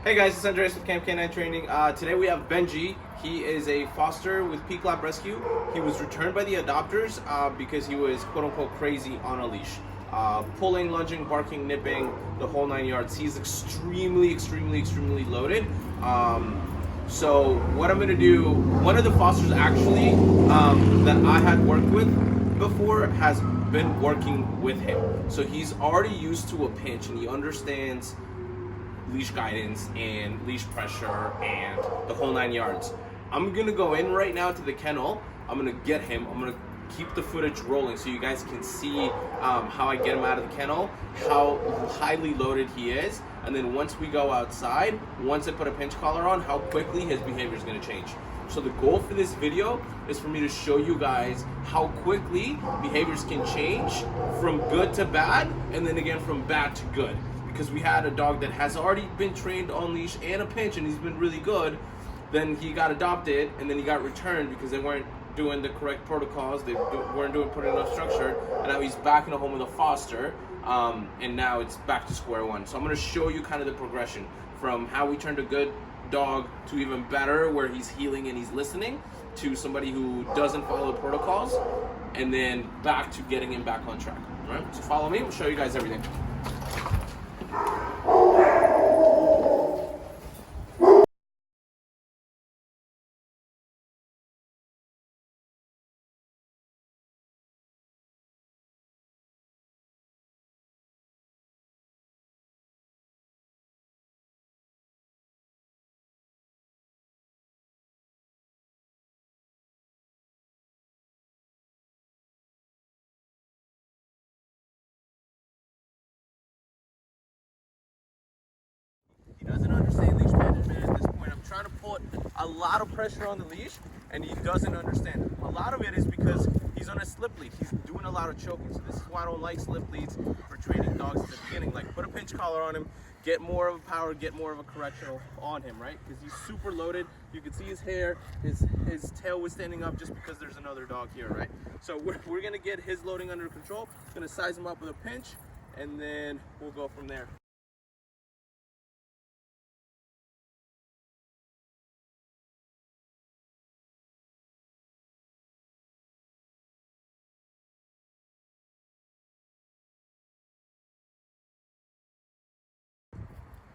Hey guys, it's Andres with Camp K9 Training. Today we have Benji. He is a foster with Peak Lab Rescue. He was returned by the adopters because he was quote-unquote crazy on a leash. Pulling, lunging, barking, nipping, the whole 9 yards. He's extremely loaded. So what I'm going to do, one of the fosters actually that I had worked with before has been working with him. So he's already used to a pinch and he understands leash guidance and leash pressure and the whole 9 yards. I'm gonna go in right now to the kennel. I'm gonna get him. I'm gonna keep the footage rolling so you guys can see how I get him out of the kennel, how highly loaded he is, and then once we go outside, once I put a pinch collar on, how quickly his behavior is gonna change. So the goal for this video is for me to show you guys how quickly behaviors can change from good to bad, and then again from bad to good. Because we had a dog that has already been trained on leash and a pinch and he's been really good. Then he got adopted and then he got returned because they weren't doing the correct protocols. They weren't putting enough structure, and now he's back in a home with a foster, and now it's back to square one. So I'm going to show you kind of the progression from how we turned a good dog to even better where he's healing and he's listening, to somebody who doesn't follow the protocols, and then back to getting him back on track. All right, so follow me, we'll show you guys everything. He doesn't understand leash management at this point. I'm trying to put a lot of pressure on the leash and he doesn't understand. A lot of it is because he's on a slip lead. He's doing a lot of choking. So this is why I don't like slip leads for training dogs at the beginning. Like, put a pinch collar on him, get more of a power, get more of a correctional on him, right? Because he's super loaded. You can see his hair, his tail was standing up just because there's another dog here, right? So we're gonna get his loading under control. Gonna size him up with a pinch and then we'll go from there.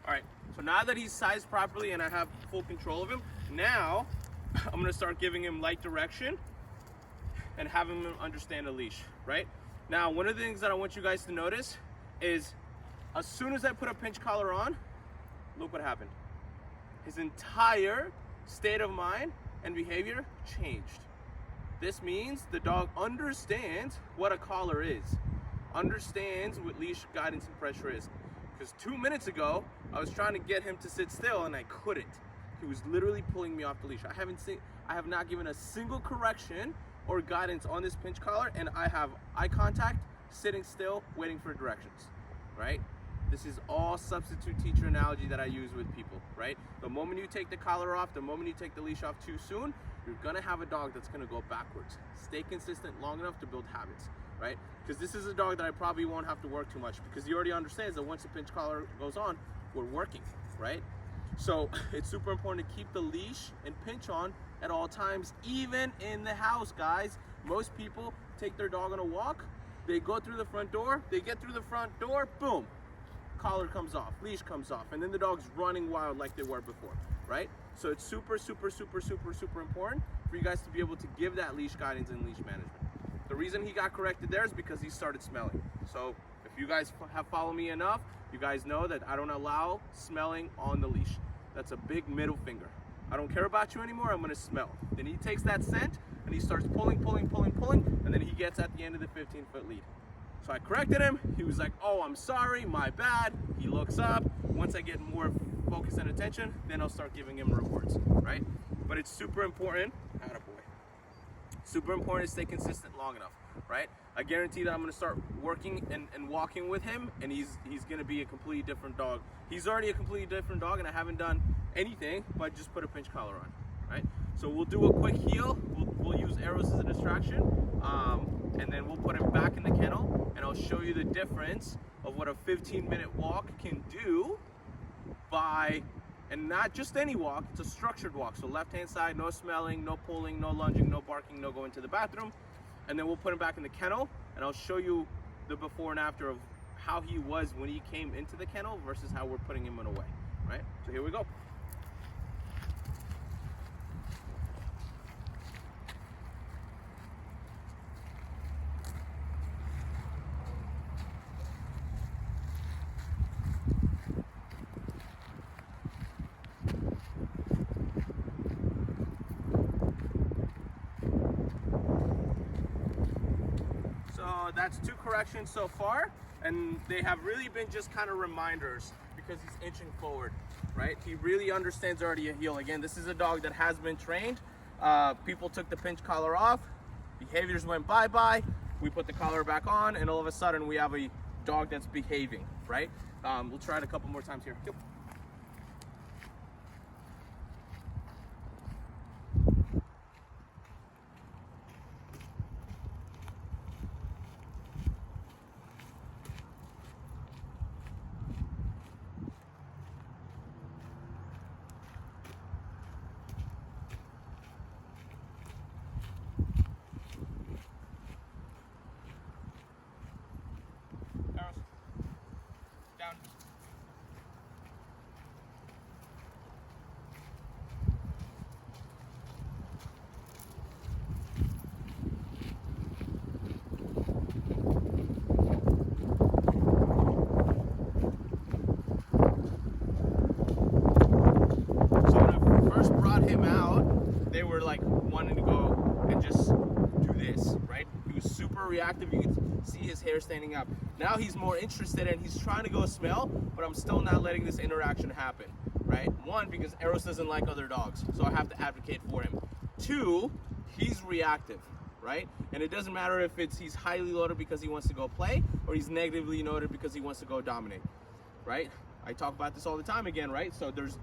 All right, so now that he's sized properly and I have full control of him, now I'm gonna start giving him light direction and having him understand the leash, right? Now, one of the things that I want you guys to notice is as soon as I put a pinch collar on, look what happened. His entire state of mind and behavior changed. This means the dog understands what a collar is, understands what leash guidance and pressure is. Because 2 minutes ago, I was trying to get him to sit still and I couldn't. He was literally pulling me off the leash. I have not given a single correction or guidance on this pinch collar, and I have eye contact, sitting still, waiting for directions, right? This is all substitute teacher analogy that I use with people, right? The moment you take the collar off, the moment you take the leash off too soon, you're gonna have a dog that's gonna go backwards. Stay consistent long enough to build habits, right? Because this is a dog that I probably won't have to work too much because he already understands that once the pinch collar goes on, we're working, right? So it's super important to keep the leash and pinch on at all times, even in the house, guys. Most people take their dog on a walk, they go through the front door, they get through the front door, boom, collar comes off, leash comes off, and then the dog's running wild like they were before, right? So it's super important for you guys to be able to give that leash guidance and leash management. The reason he got corrected there is because he started smelling. So if you guys have followed me enough, you guys know that I don't allow smelling on the leash. That's a big middle finger. I don't care about you anymore, I'm gonna smell. Then he takes that scent and he starts pulling, and then he gets at the end of the 15-foot lead. So I corrected him, he was like, oh, I'm sorry, my bad. He looks up. Once I get more focus and attention, then I'll start giving him rewards, right? But it's super important, super important to stay consistent long enough, right? I guarantee that I'm gonna start working and walking with him, and he's gonna be a completely different dog. He's already a completely different dog, and I haven't done anything but just put a pinch collar on, right? So we'll do a quick heel. We'll use arrows as a distraction, and then we'll put him back in the kennel, and I'll show you the difference of what a 15-minute walk can do by And not just any walk, it's a structured walk. So left-hand side, no smelling, no pulling, no lunging, no barking, no going to the bathroom. And then we'll put him back in the kennel, and I'll show you the before and after of how he was when he came into the kennel versus how we're putting him away, right? So here we go. That's 2 corrections so far, and they have really been just kind of reminders because he's inching forward, right? He really understands already a heel. Again, this is a dog that has been trained. People took the pinch collar off, behaviors went bye-bye, we put the collar back on, and all of a sudden we have a dog that's behaving, right? We'll try it a couple more times here. Yep. Down. So when I first brought him out, they were like wanting to go and just do this, right? He was super reactive. You could see his hair standing up. Now he's more interested and he's trying to go smell, but I'm still not letting this interaction happen, right? 1, because Eros doesn't like other dogs, so I have to advocate for him. 2, he's reactive, right? And it doesn't matter if he's highly loaded because he wants to go play, or he's negatively loaded because he wants to go dominate, right? I talk about this all the time again, right? So there's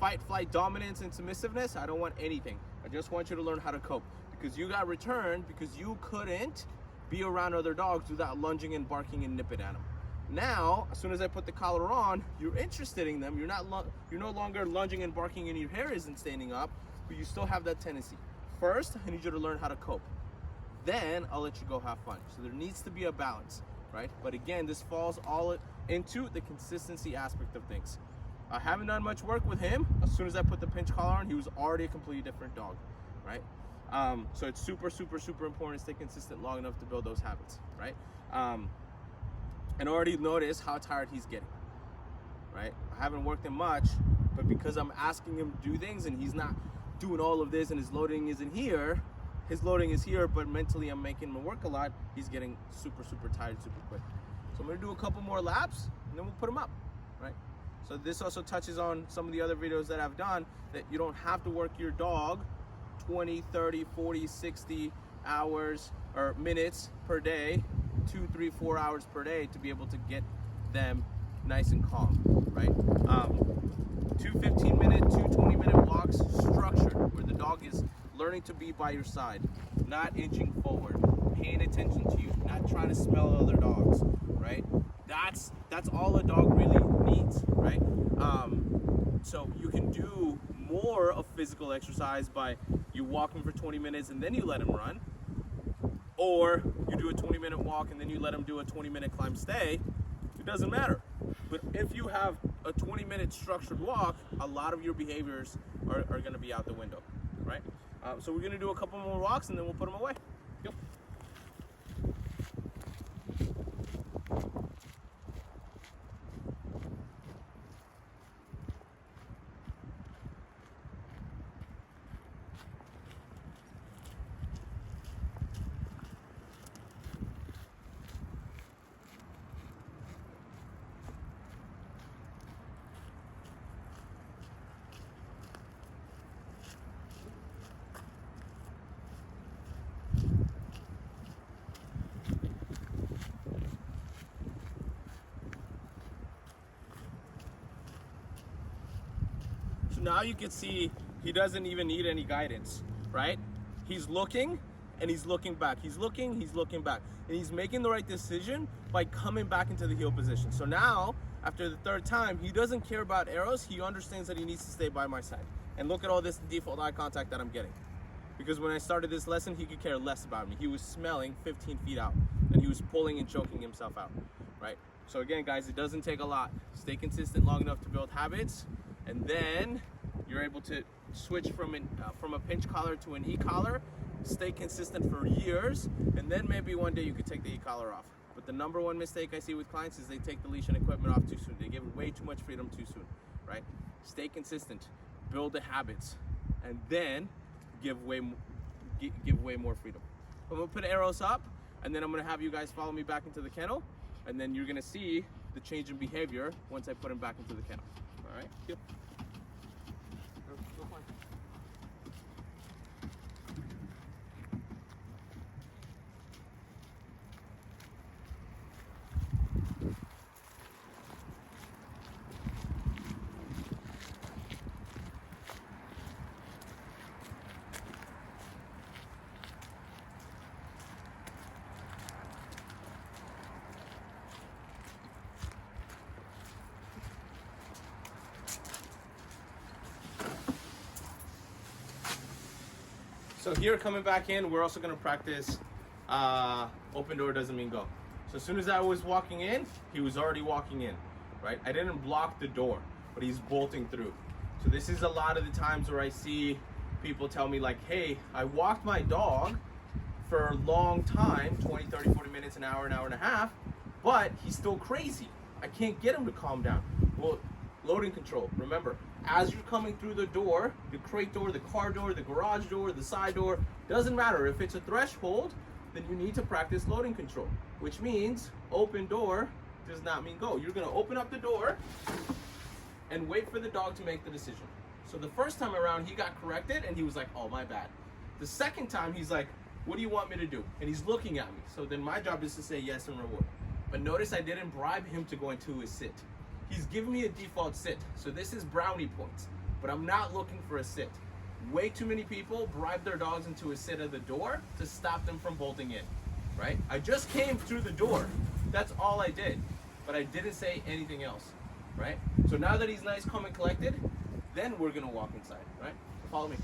fight, flight, dominance, and submissiveness. I don't want anything. I just want you to learn how to cope, because you got returned because you couldn't be around other dogs without lunging and barking and nipping at them. Now, as soon as I put the collar on, you're interested in them. You're no longer lunging and barking and your hair isn't standing up, but you still have that tendency. First, I need you to learn how to cope. Then I'll let you go have fun. So there needs to be a balance, right? But again, this falls all into the consistency aspect of things. I haven't done much work with him. As soon as I put the pinch collar on, he was already a completely different dog, right? So it's super, super, super important to stay consistent long enough to build those habits, right? And already notice how tired he's getting, right? I haven't worked him much, but because I'm asking him to do things and he's not doing all of this and his loading isn't here, his loading is here, but mentally I'm making him work a lot, he's getting super, super tired super quick. So I'm gonna do a couple more laps and then we'll put him up, right? So this also touches on some of the other videos that I've done, that you don't have to work your dog 20, 30, 40, 60 hours or minutes per day, 2, 3, 4 hours per day to be able to get them nice and calm, right? 2 15-minute, 2 20-minute walks, structured, where the dog is learning to be by your side, not inching forward, paying attention to you, not trying to smell other dogs, right? That's all a dog really needs, right? So you can do more of physical exercise by you walking for 20 minutes and then you let him run, or you do a 20-minute walk and then you let him do a 20-minute climb stay. It doesn't matter. But if you have a 20-minute structured walk, a lot of your behaviors are going to be out the window, right? So we're going to do a couple more walks and then we'll put them away. Yep. Now you can see he doesn't even need any guidance, right? He's looking and he's looking back. He's looking back. And he's making the right decision by coming back into the heel position. So now After the third time, he doesn't care about arrows. He understands that he needs to stay by my side. And look at all this default eye contact that I'm getting. Because when I started this lesson, he could care less about me. He was smelling 15 feet out, and he was pulling and choking himself out, right? So again, guys, it doesn't take a lot. Stay consistent long enough to build habits, and then you're able to switch from a pinch collar to an e-collar, stay consistent for years, and then maybe one day you could take the e-collar off. But the number one mistake I see with clients is they take the leash and equipment off too soon. They give way too much freedom too soon, right? Stay consistent, build the habits, and then give way more freedom. I'm gonna put arrows up, and then I'm gonna have you guys follow me back into the kennel, and then you're gonna see the change in behavior once I put him back into the kennel. All right? Yep. Go fine. So here, coming back in, we're also gonna practice open door doesn't mean go. So as soon as I was walking in, he was already walking in, right? I didn't block the door, but he's bolting through. So this is a lot of the times where I see people tell me like, hey, I walked my dog for a long time, 20, 30, 40 minutes, an hour and a half, but he's still crazy. I can't get him to calm down. Well, loading control, remember, as you're coming through the door, the crate door, the car door, the garage door, the side door, doesn't matter. If it's a threshold, then you need to practice loading control, which means open door does not mean go. You're gonna open up the door and wait for the dog to make the decision. So the first time around, he got corrected and he was like, oh, my bad. The second time, he's like, what do you want me to do? And he's looking at me. So then my job is to say yes and reward. But notice I didn't bribe him to go into his sit. He's giving me a default sit. So this is brownie points, but I'm not looking for a sit. Way too many people bribe their dogs into a sit at the door to stop them from bolting in, right? I just came through the door. That's all I did, but I didn't say anything else, right? So now that he's nice, calm, and collected, then we're gonna walk inside, right? Follow me.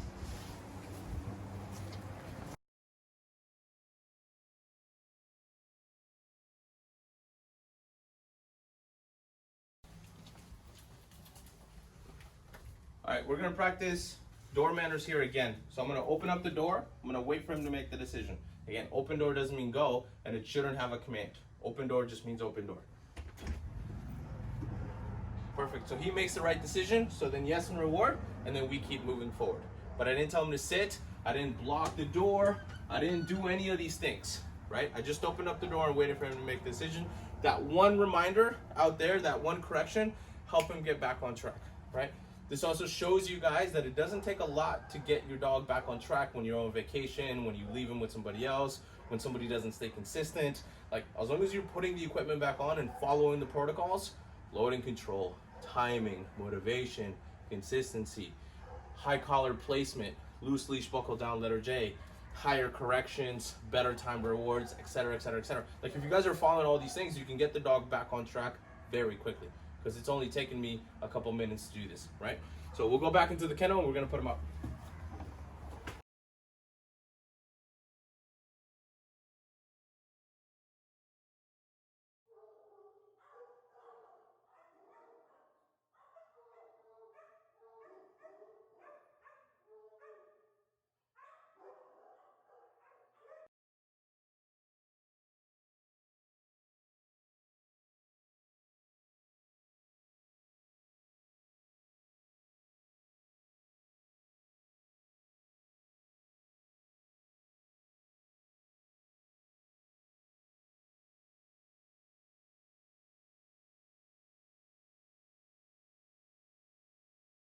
All right, we're gonna practice door manners here again. So I'm gonna open up the door. I'm gonna wait for him to make the decision. Again, open door doesn't mean go, and it shouldn't have a command. Open door just means open door. Perfect, so he makes the right decision, so then yes and reward, and then we keep moving forward. But I didn't tell him to sit, I didn't block the door, I didn't do any of these things, right? I just opened up the door and waited for him to make the decision. That one reminder out there, that one correction, help him get back on track, right? This also shows you guys that it doesn't take a lot to get your dog back on track when you're on vacation, when you leave him with somebody else, when somebody doesn't stay consistent. Like, as long as you're putting the equipment back on and following the protocols, loading control, timing, motivation, consistency, high collar placement, loose leash buckle down letter J, higher corrections, better time rewards, etc., etc., etc. Like, if you guys are following all these things, you can get the dog back on track very quickly, because it's only taken me a couple minutes to do this, right? So we'll go back into the kennel and we're gonna put him up.